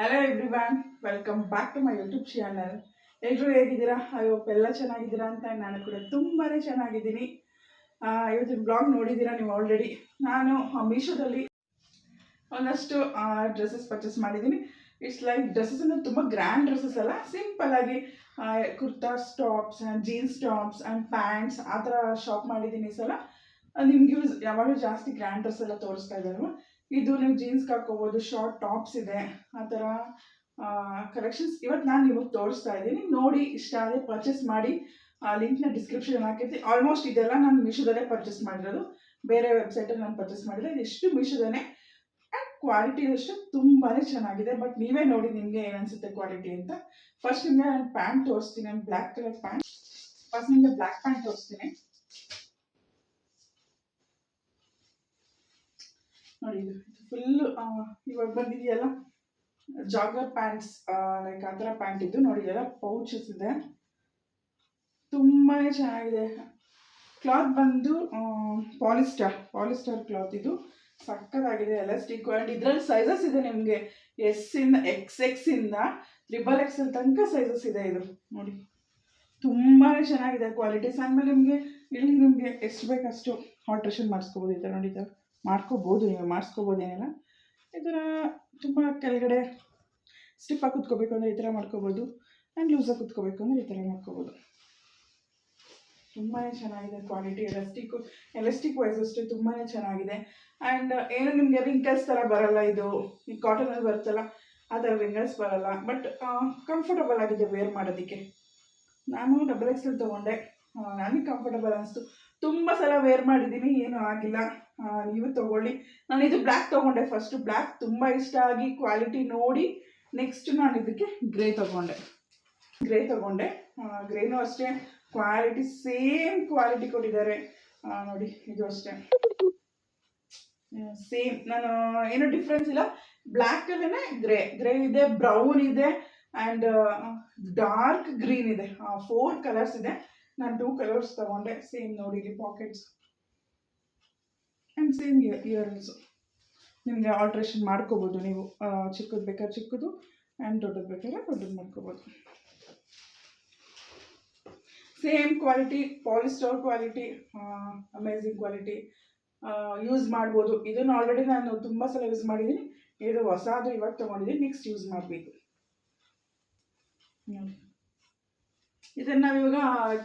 Hello everyone, welcome back to my YouTube channel. ಎಲ್ಲರೂ ಹೇಗಿದ್ದೀರಾ? Hope ಎಲ್ಲ ಚೆನ್ನಾಗಿದ್ದೀರಾ ಅಂತ ನಾನು ಕೂಡ ತುಂಬಾ ಚೆನ್ನಾಗಿದ್ದೀನಿ. ಇವತ್ತಿನ ಬ್ಲಾಗ್ ನೋಡಿದ್ದೀರಾ ನೀವು ಆಲ್ರೆಡಿ. ನಾನು ಮೀಶೋದಲ್ಲಿ ಒಂದಷ್ಟು ಡ್ರೆಸ್ಸಸ್ ಪರ್ಚೇಸ್ ಮಾಡಿದ್ದೀನಿ. ಇಟ್ಸ್ ಲೈಕ್ ಡ್ರೆಸ್ಸಸ್ ಅಂದರೆ ತುಂಬ ಗ್ರ್ಯಾಂಡ್ ಡ್ರೆಸ್ಸಸ್ ಅಲ್ಲ, ಸಿಂಪಲ್ ಆಗಿ kurtas tops and jeans tops and pants ಆ ಥರ ಶಾಪ್ ಮಾಡಿದ್ದೀನಿ ಈ ಸಲ. ನಿಮ್ಗೆ ಯಾವಾಗಲೂ ಜಾಸ್ತಿ ಗ್ರ್ಯಾಂಡ್ ಡ್ರೆಸ್ ಎಲ್ಲ ತೋರಿಸ್ತಾ ಇದ್ದಾರಲ್ವ, ಇದು ನೀವು ಜೀನ್ಸ್ಗೆ ಹಾಕೋಬೋದು, ಶಾರ್ಟ್ ಟಾಪ್ಸ್ ಇದೆ, ಆ ಥರ ಕಲೆಕ್ಷನ್ಸ್ ಇವತ್ತು ನಾನು ನಿಮಗೆ ತೋರಿಸ್ತಾ ಇದ್ದೀನಿ. ನೋಡಿ ಇಷ್ಟ ಆದರೆ ಪರ್ಚೇಸ್ ಮಾಡಿ. ಲಿಂಕ್ನ ಡಿಸ್ಕ್ರಿಪ್ಷನ್ ಹಾಕಿರ್ತೀನಿ. ಆಲ್ಮೋಸ್ಟ್ ಇದೆಲ್ಲ ನಾನು ಮೀಶೋದಲ್ಲೇ ಪರ್ಚೇಸ್ ಮಾಡಿರೋದು, ಬೇರೆ ವೆಬ್ಸೈಟಲ್ಲಿ ನಾನು ಪರ್ಚೇಸ್ ಮಾಡಿದೆ. ಇದಿಷ್ಟು ಮೀಶೋದಲ್ಲೇ. ಆ್ಯಂಡ್ ಕ್ವಾಲಿಟಿ ಅಷ್ಟು ತುಂಬಾ ಚೆನ್ನಾಗಿದೆ. ಬಟ್ ನೀವೇ ನೋಡಿ ನಿಮಗೆ ಏನನ್ಸುತ್ತೆ ಕ್ವಾಲಿಟಿ ಅಂತ. ಫಸ್ಟ್ ನಿಮಗೆ ನಾನು ಪ್ಯಾಂಟ್ ತೋರಿಸ್ತೀನಿ, ನಾನು ಬ್ಲ್ಯಾಕ್ ಕಲರ್ ಪ್ಯಾಂಟ್. ಫಸ್ಟ್ ನಿಮಗೆ ಬ್ಲ್ಯಾಕ್ ಪ್ಯಾಂಟ್ ತೋರಿಸ್ತೀನಿ. ನೋಡಿ, ಇದು ಫುಲ್ ಇವಾಗ ಬಂದಿದೆಯಲ್ಲ ಜಾಗರ್ ಪ್ಯಾಂಟ್ಸ್, ಲೈಕ್ ಆ ಥರ ಪ್ಯಾಂಟ್ ಇದ್ದು ನೋಡಿ, ಇದೆಲ್ಲ ಪೌಚಸ್ ಇದೆ, ತುಂಬಾ ಚೆನ್ನಾಗಿದೆ. ಕ್ಲಾತ್ ಬಂದು ಪಾಲಿಸ್ಟರ್ ಕ್ಲಾತ್, ಇದು ಸಕ್ಕತ್ತಾಗಿದೆ, ಎಲಾಸ್ಟಿಕ್. ಆ್ಯಂಡ್ ಇದರಲ್ಲಿ ಸೈಜಸ್ ಇದೆ ನಿಮಗೆ, ಎಸ್ಸಿಂದ XXಯಿಂದ XXL ತನಕ ಸೈಜಸ್ ಇದೆ. ಇದು ನೋಡಿ ತುಂಬಾ ಚೆನ್ನಾಗಿದೆ ಕ್ವಾಲಿಟೀಸ್. ಆಮೇಲೆ ನಿಮಗೆ ಇಲ್ಲಿ ನಿಮಗೆ ಎಷ್ಟು ಬೇಕಷ್ಟು ಆಲ್ಟ್ರೇಷನ್ ಮಾಡಿಸ್ಕೋಬೋದು. ಈ ಥರ ನೋಡಿ, ಈ ಥರ ಮಾಡ್ಕೋಬೋದು, ನೀವು ಮಾಡಿಸ್ಕೋಬೋದು, ಏನಿಲ್ಲ. ಇದರ ತುಂಬ ಕೆಳಗಡೆ ಸ್ಟಿಫಾಗಿ ಕುತ್ಕೋಬೇಕು ಅಂದರೆ ಈ ಥರ ಮಾಡ್ಕೋಬೋದು, ಆ್ಯಂಡ್ ಲೂಸಾಗಿ ಕುತ್ಕೋಬೇಕು ಅಂದರೆ ಈ ಥರ ಮಾಡ್ಕೋಬೋದು. ತುಂಬಾ ಚೆನ್ನಾಗಿದೆ ಕ್ವಾಲಿಟಿ. ಎಲಾಸ್ಟಿಕ್ ವೈಸ್ ಅಷ್ಟೇ ತುಂಬಾ ಚೆನ್ನಾಗಿದೆ. ಆ್ಯಂಡ್ ಏನು ನಿಮಗೆ ರಿಂಕಲ್ಸ್ ಥರ ಬರಲ್ಲ. ಇದು ಈ ಕಾಟನಲ್ಲಿ ಬರುತ್ತಲ್ಲ ಆ ಥರ ರಿಂಕಲ್ಸ್ ಬರಲ್ಲ. ಬಟ್ ಕಂಫರ್ಟಬಲ್ ಆಗಿದೆ ವೇರ್ ಮಾಡೋದಕ್ಕೆ. ನಾನು XXL ತೊಗೊಂಡೆ, ನನಗೆ ಕಂಫರ್ಟಬಲ್ ಅನಿಸ್ತು. ತುಂಬ ಸಲ ವೇರ್ ಮಾಡಿದ್ದೀನಿ, ಏನೂ ಆಗಿಲ್ಲ. ನೀವು ತೊಗೊಳ್ಳಿ. ನಾನು ಇದು ಬ್ಲ್ಯಾಕ್ ತೊಗೊಂಡೆ ಫಸ್ಟು. ಬ್ಲ್ಯಾಕ್ ತುಂಬ ಇಷ್ಟ ಆಗಿ ಕ್ವಾಲಿಟಿ ನೋಡಿ ನೆಕ್ಸ್ಟ್ ನಾನು ಇದಕ್ಕೆ ಗ್ರೇ ತೊಗೊಂಡೆ. ಗ್ರೇನೂ ಅಷ್ಟೇ ಕ್ವಾಲಿಟಿ, ಸೇಮ್ ಕ್ವಾಲಿಟಿ ಕೊಟ್ಟಿದ್ದಾರೆ. ನೋಡಿ ಇದು ಅಷ್ಟೇ ಸೇಮ್. ನಾನು ಏನೂ ಡಿಫ್ರೆನ್ಸ್ ಇಲ್ಲ. ಬ್ಲ್ಯಾಕಲ್ಲೇ ಗ್ರೇ ಇದೆ, ಬ್ರೌನ್ ಇದೆ, ಆ್ಯಂಡ್ ಡಾರ್ಕ್ ಗ್ರೀನ್ ಇದೆ. 4 ಕಲರ್ಸ್ ಇದೆ. ನಾನು 2 ಕಲರ್ಸ್ ತೊಗೊಂಡೆ. ಸೇಮ್ ನೋಡಿ, ಇಲ್ಲಿ ಪಾಕೆಟ್ಸ್ ಆ್ಯಂಡ್ ಸೇಮ್ ಇಯರಿಂಗ್ಸು. ನಿಮಗೆ ಆಲ್ಟ್ರೇಷನ್ ಮಾಡ್ಕೋಬೋದು ನೀವು. ಚಿಕ್ಕದು ಬೇಕಾದ್ರೆ ಚಿಕ್ಕದು, ಆ್ಯಂಡ್ ದೊಡ್ಡದು ಬೇಕಾದ್ರೆ ದೊಡ್ಡದು ಮಾಡ್ಕೋಬೋದು. Same quality, polyester quality, amazing quality. Use ಮಾಡ್ಬೋದು. ಇದನ್ನು ಆಲ್ರೆಡಿ ನಾನು ತುಂಬ ಸಲ ಯೂಸ್ ಮಾಡಿದ್ದೀನಿ. ಇದು ಹೊಸದು ಇವಾಗ ತೊಗೊಂಡಿದ್ದೀನಿ, ನೆಕ್ಸ್ಟ್ ಯೂಸ್ ಮಾಡಬೇಕು. ಇದನ್ನು ನಾವಿವಾಗ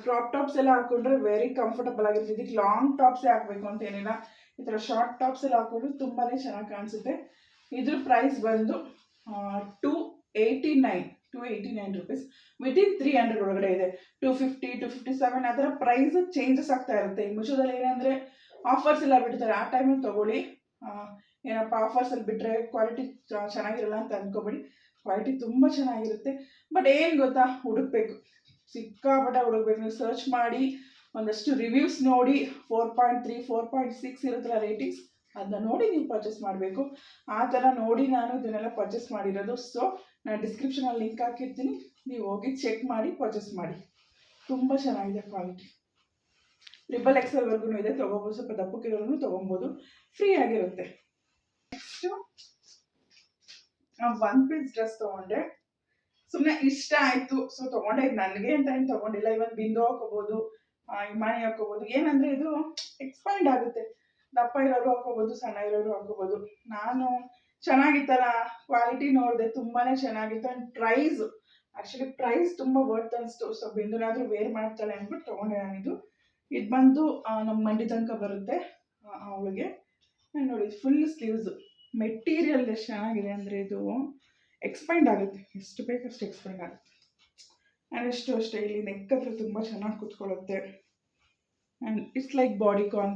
ಕ್ರಾಪ್ ಟಾಪ್ಸ್ ಎಲ್ಲ ಹಾಕೊಂಡ್ರೆ ವೆರಿ ಕಂಫರ್ಟಬಲ್ ಆಗಿರುತ್ತೆ. ಇದಕ್ಕೆ ಲಾಂಗ್ ಟಾಪ್ಸೇ ಹಾಕಬೇಕು ಅಂತ ಏನಿಲ್ಲ, ಈ ಥರ ಶಾರ್ಟ್ ಟಾಪ್ಸ್ ಎಲ್ಲ ಹಾಕೊಂಡ್ರೆ ತುಂಬಾ ಚೆನ್ನಾಗಿ ಕಾಣಿಸುತ್ತೆ. ಇದ್ರ ಪ್ರೈಸ್ ಬಂದು 289 ರುಪೀಸ್. ವಿತಿನ್ 300 ಒಳಗಡೆ ಇದೆ. 250, 257 ಆ ಥರ ಪ್ರೈಸ್ ಚೇಂಜಸ್ ಆಗ್ತಾ ಇರುತ್ತೆ. ಈ ಮೀಶೋದಲ್ಲಿ ಏನಂದರೆ ಆಫರ್ಸ್ ಎಲ್ಲ ಬಿಡ್ತಾರೆ, ಆ ಟೈಮಲ್ಲಿ ತೊಗೊಳ್ಳಿ. ಏನಪ್ಪ ಆಫರ್ಸಲ್ಲಿ ಬಿಟ್ಟರೆ ಕ್ವಾಲಿಟಿ ಚೆನ್ನಾಗಿರಲ್ಲ ಅಂತ ಅಂದ್ಕೊಬೇಡಿ. ಕ್ವಾಲಿಟಿ ತುಂಬ ಚೆನ್ನಾಗಿರುತ್ತೆ. ಬಟ್ ಏನು ಗೊತ್ತಾ, ಹುಡುಕ್ಬೇಕು, ಸಿಕ್ಕಾಪಟ್ಟೆ ಹುಡುಕ್ಬೇಕು. ನೀವು ಸರ್ಚ್ ಮಾಡಿ ಒಂದಷ್ಟು ರಿವ್ಯೂಸ್ ನೋಡಿ, 4.3, 4.6 ಇರುತ್ತಲ್ಲ ರೇಟಿಂಗ್ಸ್, ಅದನ್ನ ನೋಡಿ ನೀವು ಪರ್ಚೇಸ್ ಮಾಡಬೇಕು. ಆ ಥರ ನೋಡಿ ನಾನು ಇದನ್ನೆಲ್ಲ ಪರ್ಚೇಸ್ ಮಾಡಿರೋದು. ಸೊ ನಾನು ಡಿಸ್ಕ್ರಿಪ್ಷನಲ್ಲಿ ಲಿಂಕ್ ಹಾಕಿರ್ತೀನಿ, ನೀವು ಹೋಗಿ ಚೆಕ್ ಮಾಡಿ ಪರ್ಚೇಸ್ ಮಾಡಿ. ತುಂಬ ಚೆನ್ನಾಗಿದೆ ಕ್ವಾಲಿಟಿ. XXLವರೆಗೂ ಇದೆ, ತೊಗೋಬೋದು. ಸ್ವಲ್ಪ ದಪ್ಪಕ್ಕಿರೋರು ತೊಗೊಬೋದು, ಫ್ರೀ ಆಗಿರುತ್ತೆ. ನೆಕ್ಸ್ಟು 1 ಪೀಸ್ ಡ್ರೆಸ್ ತೊಗೊಂಡೆ. ಸುಮ್ಮನೆ ಇಷ್ಟ ಆಯಿತು, ಸೊ ತೊಗೊಂಡೆ. ಇದು ನನಗೆ ಅಂತ ಏನು ತೊಗೊಂಡಿಲ್ಲ. ಇವತ್ತು ಬಿಂದು ಹಾಕೋಬೋದು, ಇಮಾನಿ ಹಾಕೋಬೋದು. ಏನಂದರೆ ಇದು ಎಕ್ಸ್ಪ್ಯಾಂಡ್ ಆಗುತ್ತೆ, ದಪ್ಪ ಇರೋರು ಹಾಕೋಬೋದು, ಸಣ್ಣ ಇರೋರು ಹಾಕೋಬೋದು. ನಾನು ಚೆನ್ನಾಗಿತ್ತಲ್ಲ, ಕ್ವಾಲಿಟಿ ನೋಡಿದೆ, ತುಂಬಾ ಚೆನ್ನಾಗಿತ್ತು. ಆ್ಯಂಡ್ ಪ್ರೈಸ್ ತುಂಬ ವರ್ತ್ ಅನಿಸ್ತು. ಸೊ ಬಿಂದುನಾದರೂ ವೇರ್ ಮಾಡ್ತಾಳೆ ಅಂದ್ಬಿಟ್ಟು ತೊಗೊಂಡೆ ನಾನಿದು. ಇದು ಬಂದು ನಮ್ಮ ಮಂಡಿ ತನಕ ಬರುತ್ತೆ ಅವಳಿಗೆ. ನೋಡಿ, ಫುಲ್ ಸ್ಲೀವ್ಸು. ಮೆಟೀರಿಯಲ್ ಎಷ್ಟು ಚೆನ್ನಾಗಿದೆ ಅಂದರೆ ಇದು ಎಕ್ಸ್ಪ್ಯಾಂಡ್ ಆಗುತ್ತೆ, ಎಷ್ಟು ಬೇಕಷ್ಟು ಎಕ್ಸ್ಪ್ಯಾಂಡ್ ಆಗುತ್ತೆ. ಆ್ಯಂಡ್ ಅಷ್ಟೇ ಇಲ್ಲಿ ನೆಕ್ ಹತ್ರ ತುಂಬ ಚೆನ್ನಾಗಿ ಕೂತ್ಕೊಳ್ಳುತ್ತೆ. ಆ್ಯಂಡ್ ಇಟ್ಸ್ ಲೈಕ್ ಬಾಡಿಕಾನ್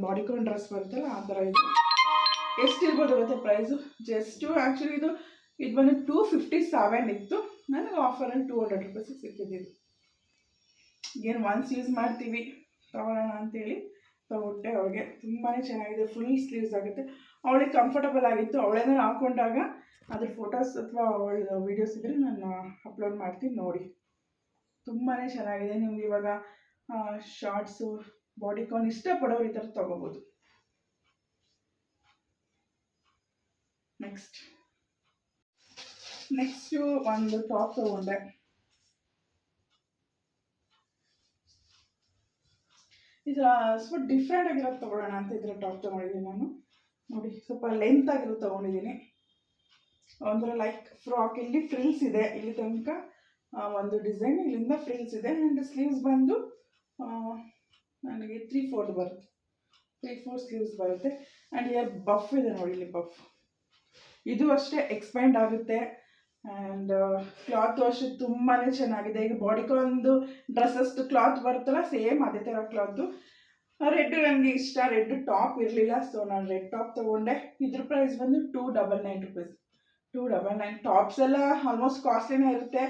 ಡ್ರೆಸ್ ಬರುತ್ತಲ್ಲ ಆ ಥರ ಇದು. ಎಷ್ಟಿರ್ಬೋದು ಗೊತ್ತೆ ಪ್ರೈಸು? ಆ್ಯಕ್ಚುಲಿ ಇದು ಬಂದು 257 ಇತ್ತು. ನನಗೆ ಆಫರಲ್ಲಿ 200 ರುಪೀಸಿಗೆ ಸಿಕ್ಕಿದ್ದು. ಏನು ಒನ್ಸ್ ಯೂಸ್ ಮಾಡ್ತೀವಿ, ತೊಗೊಳ್ಳೋಣ ಅಂತೇಳಿ ತೊಗೊಟ್ಟೆ ಅವಳಿಗೆ. ತುಂಬಾ ಚೆನ್ನಾಗಿದೆ, ಫುಲ್ ಸ್ಲೀವ್ಸ್ ಆಗುತ್ತೆ. ಅವಳಿಗೆ ಕಂಫರ್ಟಬಲ್ ಆಗಿತ್ತು. ಅವಳೇನಾದ್ರು ಹಾಕ್ಕೊಂಡಾಗ ಅದ್ರ ಫೋಟೋಸ್ ಅಥವಾ ಅವಳ ವೀಡಿಯೋಸ್ ಇದ್ದರೆ ನಾನು ಅಪ್ಲೋಡ್ ಮಾಡ್ತೀನಿ, ನೋಡಿ. ತುಂಬಾ ಚೆನ್ನಾಗಿದೆ. ನಿಮ್ಗೆ ಇವಾಗ ಶಾರ್ಟ್ಸು, ಬಾಡಿಕಾನ್ ಇಷ್ಟಪಡೋರು ಈ ಥರ ತೊಗೋಬೋದು. ನೆಕ್ಸ್ಟ್ ನೆಕ್ಸ್ಟು ಒಂದು ಟಾಪ್ ತೊಗೊಂಡೆ. ಇದು ಸ್ವಲ್ಪ ಡಿಫ್ರೆಂಟ್ ಆಗಿರೋದು ತೊಗೊಳ್ಳೋಣ ಅಂತ ಇದ್ರೆ ಟಾಪ್ ತೊಗೊಂಡಿದ್ದೀನಿ ನಾನು. ನೋಡಿ, ಸ್ವಲ್ಪ ಲೆಂತ್ ಆಗಿರೋದು ತೊಗೊಂಡಿದ್ದೀನಿ. ಅಂದರೆ ಲೈಕ್ ಫ್ರಾಕ್, ಇಲ್ಲಿ ಫ್ರಿಲ್ಸ್ ಇದೆ, ಇಲ್ಲಿ ತನಕ ಒಂದು ಡಿಸೈನ್, ಇಲ್ಲಿಂದ ಫ್ರಿಲ್ಸ್ ಇದೆ. ಆ್ಯಂಡ್ ಸ್ಲೀವ್ಸ್ ಬಂದು ನನಗೆ 3/4 ಬರುತ್ತೆ, 3/4 ಸ್ಲೀವ್ಸ್ ಬರುತ್ತೆ. ಆ್ಯಂಡ್ ಇಯರ್ ಬಫ್ ಇದೆ ನೋಡಿ, ಇಲ್ಲಿ ಬಫ್. ಇದು ಅಷ್ಟೇ ಎಕ್ಸ್ಪ್ಯಾಂಡ್ ಆಗುತ್ತೆ. ಆ್ಯಂಡ್ ಕ್ಲಾತು ಅಷ್ಟೇ ತುಂಬಾ ಚೆನ್ನಾಗಿದೆ. ಈಗ ಬಾಡಿಕಾನ್ದು ಡ್ರೆಸ್ಸಸ್ದು ಕ್ಲಾತ್ ಬರುತ್ತಲ್ಲ, ಸೇಮ್ ಅದೇ ಥರ ಕ್ಲಾತು. ರೆಡ್ ನನಗೆ ಇಷ್ಟ, ರೆಡ್ ಟಾಪ್ ಇರಲಿಲ್ಲ, ಸೊ ನಾನು ರೆಡ್ ಟಾಪ್ ತೊಗೊಂಡೆ. ಇದ್ರ ಪ್ರೈಸ್ ಬಂದು 299 ರುಪೀಸ್. 299. ಟಾಪ್ಸ್ ಎಲ್ಲ ಆಲ್ಮೋಸ್ಟ್ ಕಾಸ್ಟ್ಲಿನೇ ಇರುತ್ತೆ,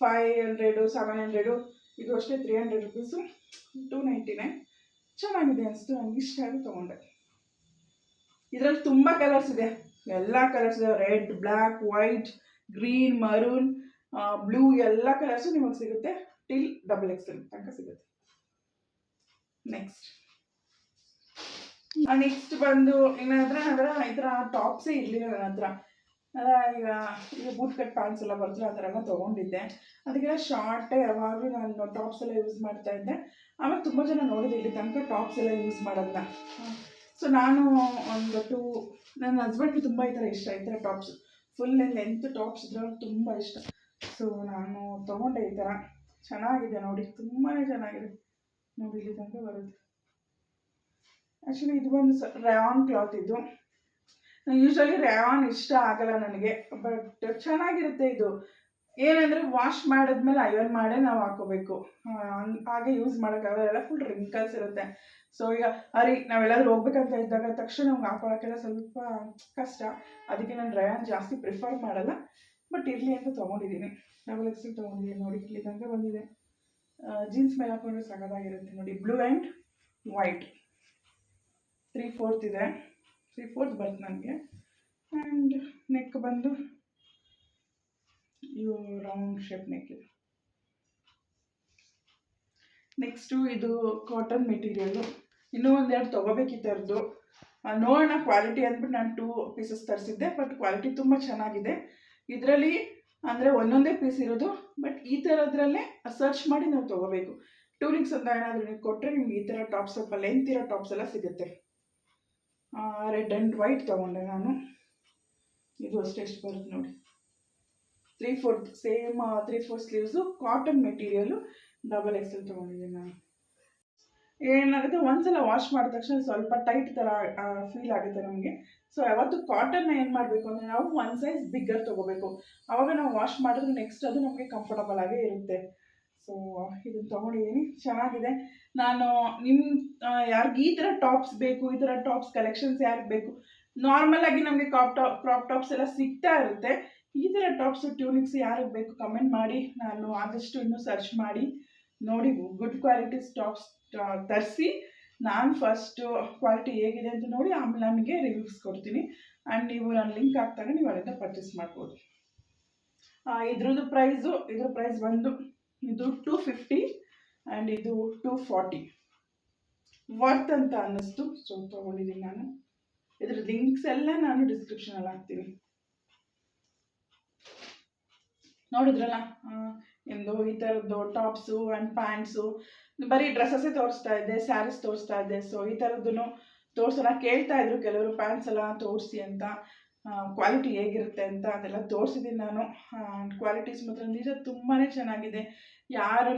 500 700. ಇದು ಅಷ್ಟೇ 300 ರುಪೀಸು. 299 ಚೆನ್ನಾಗಿದೆ ಅನಿಸ್ತು, ನನಗೆ ಇಷ್ಟ ಆಗಿ ತೊಗೊಂಡೆ. ಇದರಲ್ಲಿ ತುಂಬ ಕಲರ್ಸ್ ಇದೆ, ಎಲ್ಲ ಕಲರ್ಸ್ ಇದೆ. Red, black, white, green, maroon, blue, ಎಲ್ಲ ಕಲರ್ಸು ನಿಮಗೆ ಸಿಗುತ್ತೆ. ಟಿಲ್ XXL ತನಕ ಸಿಗುತ್ತೆ. ನೆಕ್ಸ್ಟ್ ಬಂದು ಏನಾದ್ರೆ ಈ ಥರ ಟಾಪ್ಸೇ ಇರಲಿಲ್ಲ ನನ್ನ ಹತ್ರ. ಈಗ ಬೂಟ್ ಕಟ್ ಪ್ಯಾಂಟ್ಸ್ ಎಲ್ಲ ಬರ್ತಲ್ಲ, ಆ ಥರ ಎಲ್ಲ ತೊಗೊಂಡಿದ್ದೆ. ಅದಕ್ಕೆಲ್ಲ ಶಾರ್ಟೇ ಯಾವಾಗಲೂ ನಾನು ಟಾಪ್ಸ್ ಎಲ್ಲ ಯೂಸ್ ಮಾಡ್ತಾ ಇದ್ದೆ. ಆಮೇಲೆ ತುಂಬ ಜನ ನೋಡಿದೆ ಇಲ್ಲಿ ತನಕ ಟಾಪ್ಸ್ ಎಲ್ಲ ಯೂಸ್ ಮಾಡೋದನ್ನ. ಸೊ ನಾನು ನನ್ನ ಹಸ್ಬೆಂಡ್ಗೆ ತುಂಬ ಈ ಥರ ಇಷ್ಟ, ಈ ಥರ ಟಾಪ್ಸ್, ಫುಲ್ ಲೆಂತ್ ಟಾಪ್ಸ್ ಇದ್ರೆ ತುಂಬ ಇಷ್ಟ. ಸೊ ನಾನು ತೊಗೊಂಡೆ ಈ ಥರ. ಚೆನ್ನಾಗಿದೆ ನೋಡಿ, ತುಂಬಾ ಚೆನ್ನಾಗಿದೆ ನೋಡಿ, ಇಲ್ಲಿ ತನಕ ಬರುತ್ತೆ. ಆ್ಯಕ್ಚುಲಿ ಇದು ಒಂದು ರೇಯಾನ್ ಕ್ಲಾತ್. ಇದು ಯೂಶ್ವಲಿ ರೇಯಾನ್ ಇಷ್ಟ ಆಗಲ್ಲ ನನಗೆ, ಬಟ್ ಚೆನ್ನಾಗಿರುತ್ತೆ. ಇದು ಏನಂದರೆ ವಾಶ್ ಮಾಡಿದ್ಮೇಲೆ ಅಯರ್ನ್ ಮಾಡೇ ನಾವು ಹಾಕೋಬೇಕು, ಹಾಗೆ ಯೂಸ್ ಮಾಡೋಕ್ಕಾಗಲ್ಲ, ಫುಲ್ ರಿಂಕಲ್ಸ್ ಇರುತ್ತೆ. ಸೊ ಈಗ ನಾವೆಲ್ಲಾದ್ರೂ ಹೋಗ್ಬೇಕಂತ ಇದ್ದಾಗ ತಕ್ಷಣ ನಮ್ಗೆ ಹಾಕೊಳ್ಳೋಕ್ಕೆಲ್ಲ ಸ್ವಲ್ಪ ಕಷ್ಟ. ಅದಕ್ಕೆ ನಾನು ರೇಯಾನ್ ಜಾಸ್ತಿ ಪ್ರಿಫರ್ ಮಾಡಲ್ಲ, ಬಟ್ ಇರಲಿ ಅಂತ ತೊಗೊಂಡಿದ್ದೀನಿ. XXL ತೊಗೊಂಡಿದ್ದೀನಿ ನೋಡಿ, ಇಲ್ಲಿ ತನಕ ಬಂದಿದೆ. ಜೀನ್ಸ್ ಮೇಲೆ ಹಾಕೊಂಡ್ರೆ ಸಗದಾಗಿರುತ್ತೆ ನೋಡಿ. ಬ್ಲೂ ಆ್ಯಂಡ್ ವೈಟ್, 3/4 ಇದೆ, 3/4 ಬರುತ್ತೆ ನನಗೆ. ಆ್ಯಂಡ್ ನೆಕ್ ಬಂದು ಇವು ರೌಂಡ್ ಶೇಪ್ ನೆಕ್ ಇದೆ. ನೆಕ್ಸ್ಟು ಇದು ಕಾಟನ್ ಮೆಟೀರಿಯಲ್ಲು. ಇನ್ನೂ ಒಂದೆರಡು ತೊಗೋಬೇಕಿತ್ತರದ್ದು, ನೋಡೋಣ ಕ್ವಾಲಿಟಿ ಅಂದ್ಬಿಟ್ಟು ನಾನು 2 ಪೀಸಸ್ ತರಿಸಿದ್ದೆ. ಬಟ್ ಕ್ವಾಲಿಟಿ ತುಂಬ ಚೆನ್ನಾಗಿದೆ. ಇದರಲ್ಲಿ ಅಂದರೆ ಒಂದೊಂದೇ ಪೀಸ್ ಇರೋದು, ಬಟ್ ಈ ಥರದ್ರಲ್ಲೇ ಸರ್ಚ್ ಮಾಡಿ ನಾವು ತೊಗೋಬೇಕು. ಟೂನಿಕ್ಸ್ ಅಂತ ಏನಾದರೂ ನೀವು ಕೊಟ್ಟರೆ ನಿಮ್ಗೆ ಈ ಥರ ಟಾಪ್ಸ್, ಸ್ವಲ್ಪ ಲೆಂತ್ ಇರೋ ಟಾಪ್ಸ್ ಎಲ್ಲ ಸಿಗುತ್ತೆ. ರೆಡ್ ಆ್ಯಂಡ್ ವೈಟ್ ತೊಗೊಂಡೆ ನಾನು. ಇದು ಅಷ್ಟೇ ಎಷ್ಟು ಬರುತ್ತೆ ನೋಡಿ, 3/4 same 3/4 sleeves, cotton material, XXL ತೊಗೊಂಡಿದ್ದೀನಿ ನಾನು. ಏನಾಗುತ್ತೆ, ಒಂದ್ಸಲ ವಾಶ್ ಮಾಡಿದ ತಕ್ಷಣ ಸ್ವಲ್ಪ ಟೈಟ್ ಥರ ಫೀಲ್ ಆಗುತ್ತೆ ನಮಗೆ. ಸೊ ಯಾವತ್ತು ಕಾಟನ್ನ ಏನು ಮಾಡಬೇಕು ಅಂದರೆ ನಾವು 1 ಸೈಜ್ ಬಿಗ್ಗರ್ ತೊಗೋಬೇಕು. ಆವಾಗ ನಾವು ವಾಶ್ ಮಾಡಿದ್ರೆ ನೆಕ್ಸ್ಟ್ ಅದು ನಮಗೆ ಕಂಫರ್ಟಬಲ್ ಆಗೇ ಇರುತ್ತೆ. ಸೊ ಇದನ್ನು ತೊಗೊಂಡಿದ್ದೀನಿ, ಚೆನ್ನಾಗಿದೆ. ನಾನು ಯಾರಿಗೆ ಈ ಥರ ಟಾಪ್ಸ್ ಬೇಕು, ಈ ಥರ ಟಾಪ್ಸ್ ಕಲೆಕ್ಷನ್ಸ್ ಯಾರಿಗೆ ಬೇಕು, ನಾರ್ಮಲಾಗಿ ನಮಗೆ ಕ್ರಾಪ್ ಟಾಪ್ಸ್ ಎಲ್ಲ ಸಿಗ್ತಾ ಇರುತ್ತೆ. ಈ ಥರ ಟಾಪ್ಸು ಟ್ಯೂನಿಕ್ಸ್ ಯಾರಿಗೆ ಬೇಕು ಕಮೆಂಟ್ ಮಾಡಿ, ನಾನು ಆದಷ್ಟು ಇನ್ನೂ ಸರ್ಚ್ ಮಾಡಿ ನೋಡಿ ಗುಡ್ ಕ್ವಾಲಿಟಿ ಟಾಪ್ಸ್ ತರಿಸಿ, ನಾನು ಫಸ್ಟು ಕ್ವಾಲಿಟಿ ಹೇಗಿದೆ ಅಂತ ನೋಡಿ ಆಮೇಲೆ ನನಗೆ ರಿವ್ಯೂಸ್ ಕೊಡ್ತೀನಿ. ಆ್ಯಂಡ್ ನೀವು ನಾನು ಲಿಂಕ್ ಹಾಕ್ತಾಗ ನೀವು ಅಲ್ಲಿಂದ ಪರ್ಚೇಸ್ ಮಾಡ್ಬೋದು. ಇದ್ರ ಪ್ರೈಸ್ ಬಂದು ಇದು 250 ಆ್ಯಂಡ್ ಇದು 240 ವರ್ತ್ ಅಂತ ಅನ್ನಿಸ್ತು. ಸೊ ತೊಗೊಂಡಿದ್ದೀನಿ ನಾನು. ಇದ್ರ ಲಿಂಕ್ಸ್ ಎಲ್ಲ ನಾನು ಡಿಸ್ಕ್ರಿಪ್ಷನಲ್ಲಿ ಹಾಕ್ತೀನಿ. ನೋಡಿದ್ರಲ್ಲ, ಎಂದು ಈ ಥರದ್ದು ಟಾಪ್ಸು ಆ್ಯಂಡ್ ಪ್ಯಾಂಟ್ಸು, ಬರೀ ಡ್ರೆಸ್ಸಸ್ಸೇ ತೋರಿಸ್ತಾ ಇದ್ದೆ, ಸ್ಯಾರೀಸ್ ತೋರಿಸ್ತಾ ಇದ್ದೆ. ಸೊ ಈ ಥರದ್ದು ತೋರಿಸೋಣ ಕೇಳ್ತಾ ಇದ್ರು ಕೆಲವರು, ಪ್ಯಾಂಟ್ಸ್ ಎಲ್ಲ ತೋರಿಸಿ ಅಂತ, ಕ್ವಾಲಿಟಿ ಹೇಗಿರುತ್ತೆ ಅಂತ. ಅದೆಲ್ಲ ತೋರಿಸಿದ್ದೀನಿ ನಾನು. ಕ್ವಾಲಿಟೀಸ್ ಮಾತ್ರ ನಿಜ ತುಂಬಾ ಚೆನ್ನಾಗಿದೆ. ಯಾರೂ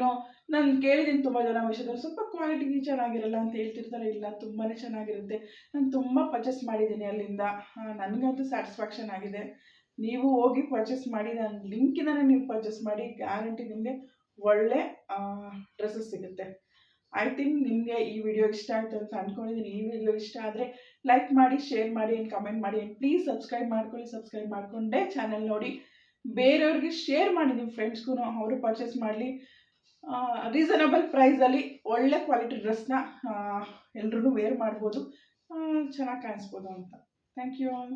ನಾನು ಕೇಳಿದ್ದೀನಿ ತುಂಬ ಜನ ವಿಷಯದಲ್ಲಿ, ಸ್ವಲ್ಪ ಕ್ವಾಲಿಟಿ ಚೆನ್ನಾಗಿರಲ್ಲ ಅಂತ ಹೇಳ್ತಿರ್ತಾರೆ. ಇಲ್ಲ, ತುಂಬಾ ಚೆನ್ನಾಗಿರುತ್ತೆ. ನಾನು ತುಂಬ ಪರ್ಚೇಸ್ ಮಾಡಿದ್ದೀನಿ ಅಲ್ಲಿಂದ, ನನಗಂತೂ ಸ್ಯಾಟಿಸ್ಫ್ಯಾಕ್ಷನ್ ಆಗಿದೆ. ನೀವು ಹೋಗಿ ಪರ್ಚೇಸ್ ಮಾಡಿ, ನಾನು ಲಿಂಕಿಂದನೇ ನೀವು ಪರ್ಚೇಸ್ ಮಾಡಿ, ಗ್ಯಾರಂಟಿ ನಿಮಗೆ ಒಳ್ಳೆ ಡ್ರೆಸ್ಸಸ್ ಸಿಗುತ್ತೆ. ಐ ಥಿಂಕ್ ನಿಮಗೆ ಈ ವಿಡಿಯೋ ಇಷ್ಟ ಆಯಿತು ಅಂತ ಅಂದ್ಕೊಂಡಿದ್ದೀನಿ. ಈ ವಿಡಿಯೋ ಇಷ್ಟ ಆದರೆ ಲೈಕ್ ಮಾಡಿ, ಶೇರ್ ಮಾಡಿ ಆ್ಯಂಡ್ ಕಮೆಂಟ್ ಮಾಡಿ. ಆ್ಯಂಡ್ ಪ್ಲೀಸ್ ಸಬ್ಸ್ಕ್ರೈಬ್ ಮಾಡ್ಕೊಳ್ಳಿ. ಸಬ್ಸ್ಕ್ರೈಬ್ ಮಾಡಿಕೊಂಡೇ ಚಾನಲ್ ನೋಡಿ, ಬೇರೆಯವ್ರಿಗೆ ಶೇರ್ ಮಾಡಿ, ನಿಮ್ಮ ಫ್ರೆಂಡ್ಸ್ಗೂ ಅವರು ಪರ್ಚೇಸ್ ಮಾಡಲಿ. ರೀಸನಬಲ್ ಪ್ರೈಸಲ್ಲಿ ಒಳ್ಳೆ ಕ್ವಾಲಿಟಿ ಡ್ರೆಸ್ನ ಎಲ್ರೂ ವೇರ್ ಮಾಡ್ಬೋದು, ಚೆನ್ನಾಗಿ ಕಾಣಿಸ್ಬೋದು ಅಂತ. Thank you all.